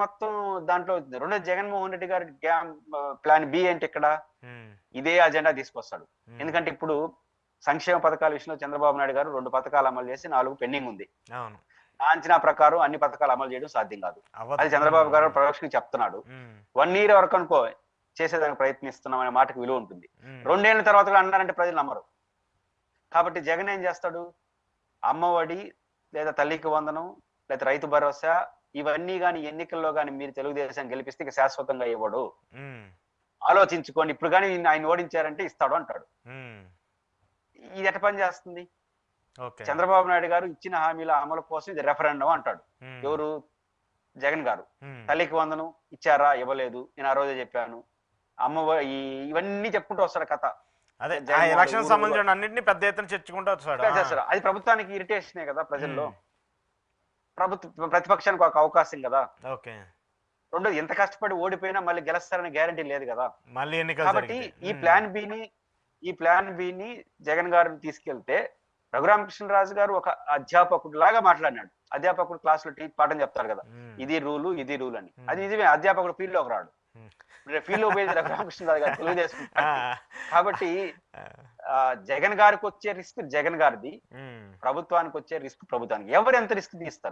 మొత్తం దాంట్లో రెండోది జగన్మోహన్ రెడ్డి గారి ప్లాన్ బి ఏంటి ఇక్కడ? హ్మ్. ఇదే అజెండా తీసుకొస్తాడు. హ్మ్. ఎందుకంటే ఇప్పుడు సంక్షేమ పథకాల విషయంలో చంద్రబాబు నాయుడు గారు 2 పథకాలు అమలు చేసి 4 పెండింగ్ ఉంది. అవును. నా అంచనా ప్రకారం అన్ని పథకాలు అమలు చేయడం సాధ్యం కాదు. అవ్వదు. అది చంద్రబాబు గారు పరోక్షంగా చెప్తున్నాడు. 1 ఇయర్ వరకు అనుకో చేసేదానికి ప్రయత్నిస్తున్నాం అనే మాటకి విలువ ఉంటుంది. 2 ఏళ్ల తర్వాత కూడా అన్నారంటే ప్రజలు నమ్మరు. కాబట్టి జగన్ ఏం చేస్తాడు? అమ్మఒడి లేదా తల్లికి వందనం లేదా రైతు భరోసా ఇవన్నీ గాని ఎన్నికల్లో గాని మీరు తెలుగుదేశం గెలిపిస్తే ఇక శాశ్వతంగా ఇవ్వడు. ఆలోచించుకోండి. ఇప్పుడు గాని ఆయన ఓడించారంటే ఇస్తాడు అంటాడు. ఇది ఎట్ట పని చేస్తుంది? చంద్రబాబు నాయుడు గారు ఇచ్చిన హామీల అమలు కోసం ఇది రెఫరెండం అంటాడు. ఎవరు? జగన్ గారు. తల్లికి వందనం ఇచ్చారా? ఇవ్వలేదు. నేను ఆ రోజే చెప్పాను. ఇవన్నీ చెప్పుకుంటూ వస్తాడు కథ. అదే ఎలక్షన్ సంబంధించిన అన్నింటినీ పెద్ద ఎత్తున చర్చకుంటూ వస్తాడు. అది ప్రభుత్వానికి ఇరిటేషనే కదా ప్రజల్లో. ప్రతిపక్షానికి ఒక అవకాశం కదా. రెండోది ఎంత కష్టపడి ఓడిపోయినా మళ్ళీ గెలుస్తారని గ్యారంటీ లేదు కదా. కాబట్టి ఈ ప్లాన్ బిని జగన్ గారిని తీసుకెళ్తే రఘురామకృష్ణరాజు గారు ఒక అధ్యాపకుడు లాగా మాట్లాడినాడు. అధ్యాపకుడు క్లాసులో పాఠం చెప్తారు కదా, ఇది రూలు అని. అది నిజమే, అధ్యాపకుడు ఫీల్డ్ లోకి రాడు. ఫీల్డ్ లో పోయేది రఘురామకృష్ణరాజు గారు తెలుగుదేశం. కాబట్టి జగన్ గారికి వచ్చే రిస్క్ జగన్ గారిది, ప్రభుత్వానికి వచ్చే రిస్క్ ప్రభుత్వానికి. ఎవరు ఎంత రిస్క్ తీస్తారు?